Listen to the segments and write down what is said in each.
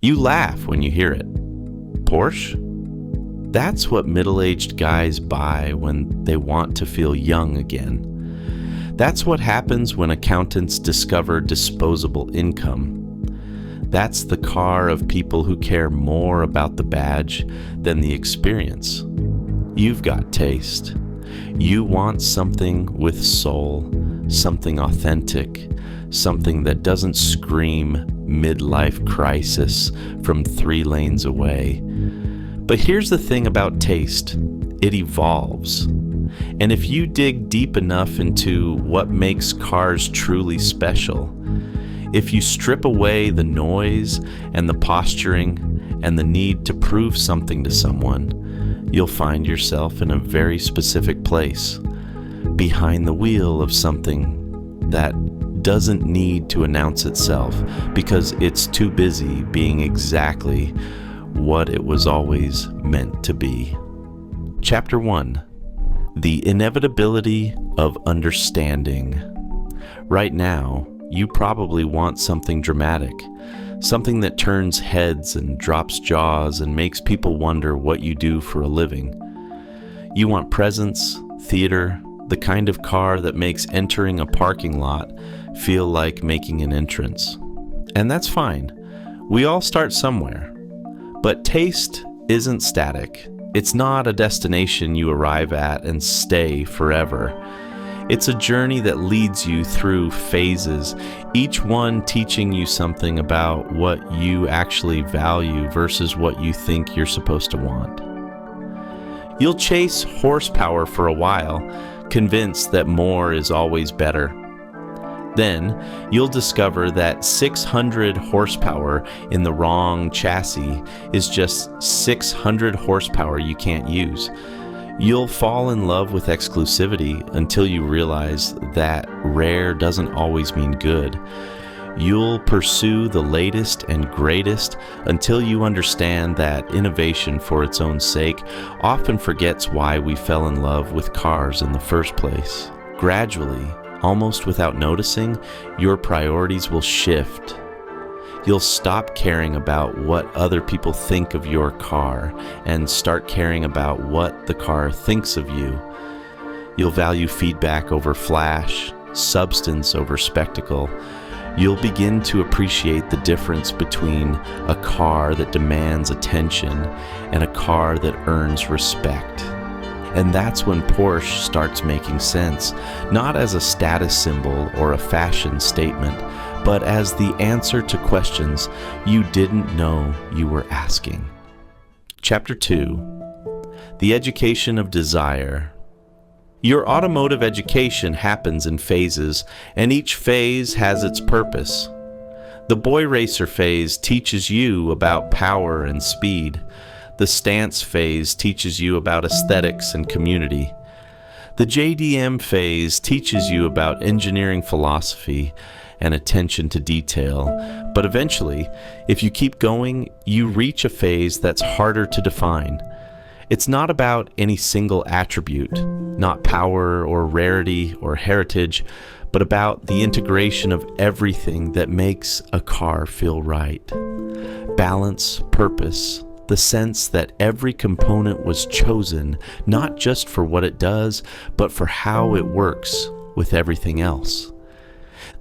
You laugh when you hear it. Porsche? That's what middle-aged guys buy when they want to feel young again. That's what happens when accountants discover disposable income. That's the car of people who care more about the badge than the experience. You've got taste. You want something with soul, something authentic, something that doesn't scream midlife crisis from 3 lanes away. But here's the thing about taste. It evolves. And if you dig deep enough into what makes cars truly special, if you strip away the noise and the posturing and the need to prove something to someone, you'll find yourself in a very specific place, behind the wheel of something that doesn't need to announce itself because it's too busy being exactly what it was always meant to be. Chapter 1. The Inevitability of Understanding. Right now, you probably want something dramatic, something that turns heads and drops jaws and makes people wonder what you do for a living. You want presence, theater, the kind of car that makes entering a parking lot feel like making an entrance. And that's fine. We all start somewhere. But taste isn't static. It's not a destination you arrive at and stay forever. It's a journey that leads you through phases, each one teaching you something about what you actually value versus what you think you're supposed to want. You'll chase horsepower for a while, convinced that more is always better. Then, you'll discover that 600 horsepower in the wrong chassis is just 600 horsepower you can't use. You'll fall in love with exclusivity until you realize that rare doesn't always mean good. You'll pursue the latest and greatest until you understand that innovation for its own sake often forgets why we fell in love with cars in the first place. Gradually, almost without noticing, your priorities will shift. You'll stop caring about what other people think of your car and start caring about what the car thinks of you. You'll value feedback over flash, substance over spectacle. You'll begin to appreciate the difference between a car that demands attention and a car that earns respect. And that's when Porsche starts making sense, not as a status symbol or a fashion statement, but as the answer to questions you didn't know you were asking. Chapter 2. The Education of Desire. Your automotive education happens in phases, and each phase has its purpose. The boy racer phase teaches you about power and speed. The stance phase teaches you about aesthetics and community. The JDM phase teaches you about engineering philosophy and attention to detail. But eventually, if you keep going, you reach a phase that's harder to define. It's not about any single attribute, not power or rarity or heritage, but about the integration of everything that makes a car feel right. Balance, purpose, the sense that every component was chosen not just for what it does, but for how it works with everything else.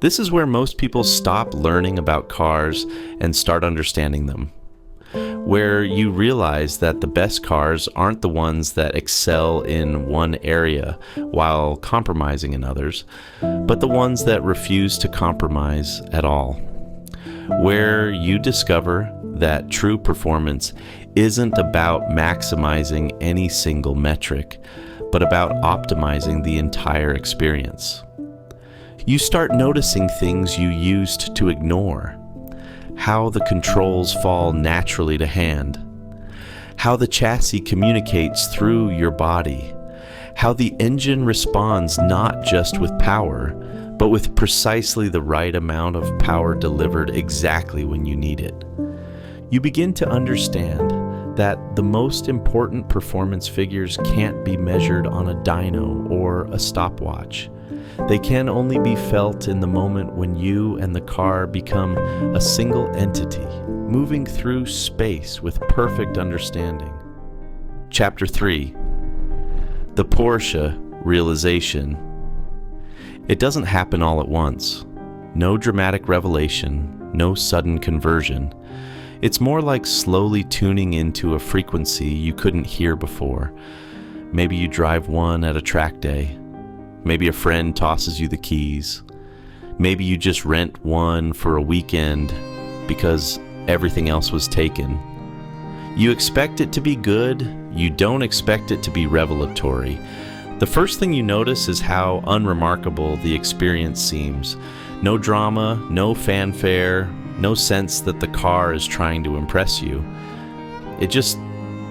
This is where most people stop learning about cars and start understanding them. Where you realize that the best cars aren't the ones that excel in one area while compromising in others, but the ones that refuse to compromise at all. Where you discover that true performance isn't about maximizing any single metric, but about optimizing the entire experience. You start noticing things you used to ignore. How the controls fall naturally to hand. How the chassis communicates through your body. How the engine responds not just with power, but with precisely the right amount of power delivered exactly when you need it. You begin to understand that the most important performance figures can't be measured on a dyno or a stopwatch. They can only be felt in the moment when you and the car become a single entity. moving through space with perfect understanding. Chapter 3. The Porsche Realization. It doesn't happen all at once. No dramatic revelation, no sudden conversion. It's more like slowly tuning into a frequency you couldn't hear before. Maybe you drive one at a track day. Maybe a friend tosses you the keys. Maybe you just rent one for a weekend because everything else was taken. You expect it to be good. You don't expect it to be revelatory. The first thing you notice is how unremarkable the experience seems. No drama, no fanfare, no sense that the car is trying to impress you. It just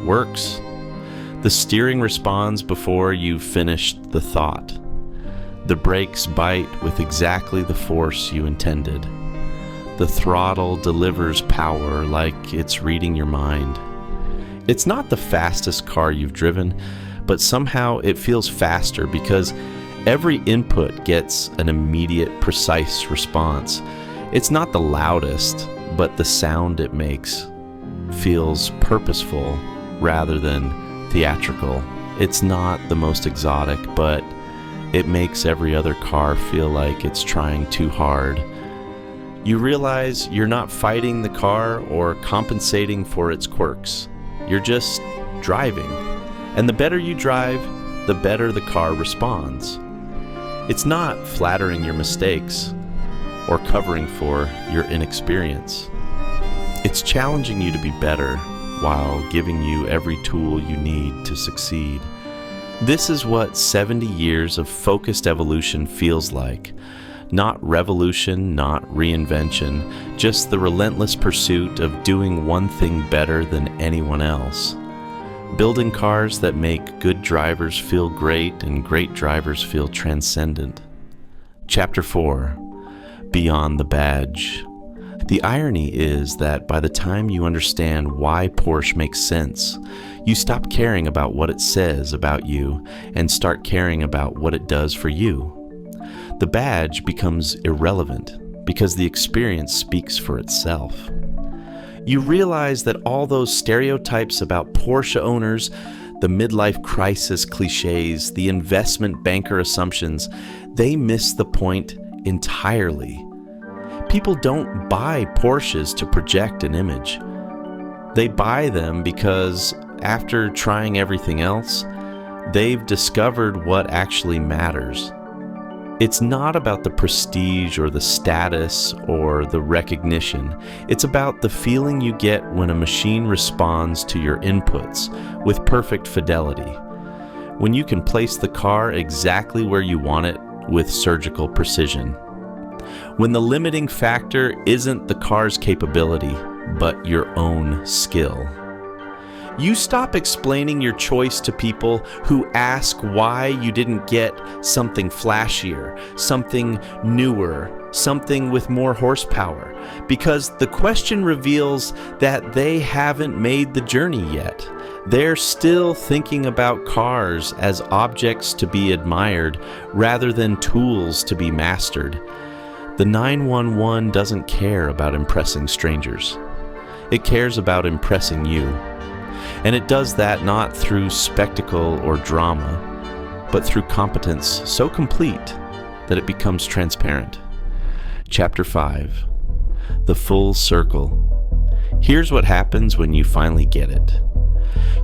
works. The steering responds before you've finished the thought. The brakes bite with exactly the force you intended. The throttle delivers power like it's reading your mind. It's not the fastest car you've driven, but somehow it feels faster because every input gets an immediate, precise response. It's not the loudest, but the sound it makes feels purposeful rather than theatrical. It's not the most exotic, but it makes every other car feel like it's trying too hard. You realize you're not fighting the car or compensating for its quirks. You're just driving. And the better you drive, the better the car responds. It's not flattering your mistakes or covering for your inexperience. It's challenging you to be better while giving you every tool you need to succeed. This is what 70 years of focused evolution feels like. Not revolution, not reinvention, just the relentless pursuit of doing one thing better than anyone else. Building cars that make good drivers feel great and great drivers feel transcendent. Chapter 4. Beyond the Badge. The irony is that by the time you understand why Porsche makes sense, you stop caring about what it says about you and start caring about what it does for you. The badge becomes irrelevant because the experience speaks for itself. You realize that all those stereotypes about Porsche owners, the midlife crisis cliches, the investment banker assumptions, they miss the point entirely. People don't buy Porsches to project an image. They buy them because after trying everything else, they've discovered what actually matters. It's not about the prestige or the status or the recognition. It's about the feeling you get when a machine responds to your inputs with perfect fidelity. When you can place the car exactly where you want it with surgical precision. When the limiting factor isn't the car's capability, but your own skill. You stop explaining your choice to people who ask why you didn't get something flashier, something newer, something with more horsepower, because the question reveals that they haven't made the journey yet. They're still thinking about cars as objects to be admired rather than tools to be mastered. The 911 doesn't care about impressing strangers. It cares about impressing you. And it does that not through spectacle or drama, but through competence so complete that it becomes transparent. Chapter 5. The Full Circle. Here's what happens when you finally get it.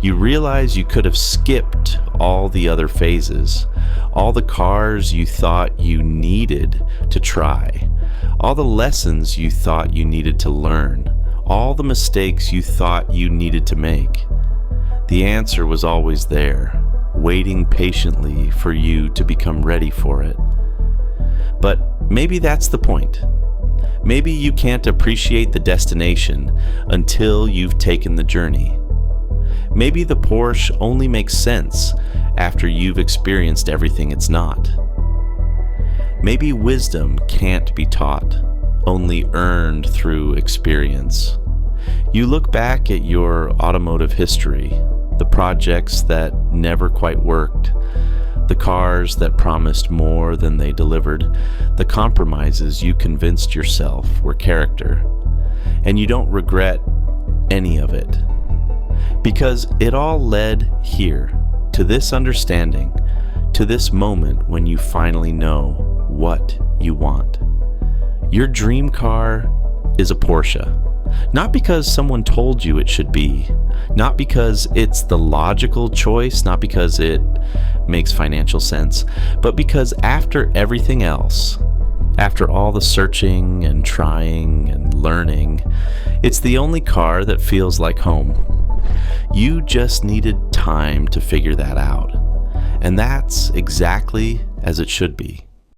You realize you could have skipped all the other phases, all the cars you thought you needed to try, all the lessons you thought you needed to learn, all the mistakes you thought you needed to make. The answer was always there, waiting patiently for you to become ready for it. But maybe that's the point. Maybe you can't appreciate the destination until you've taken the journey. Maybe the Porsche only makes sense after you've experienced everything it's not. Maybe wisdom can't be taught, only earned through experience. You look back at your automotive history, the projects that never quite worked, the cars that promised more than they delivered, the compromises you convinced yourself were character. and you don't regret any of it. Because it all led here, to this understanding, to this moment when you finally know what you want. Your dream car is a Porsche. Not because someone told you it should be, not because it's the logical choice, not because it makes financial sense, but because after everything else, after all the searching and trying and learning, it's the only car that feels like home. You just needed time to figure that out. And that's exactly as it should be.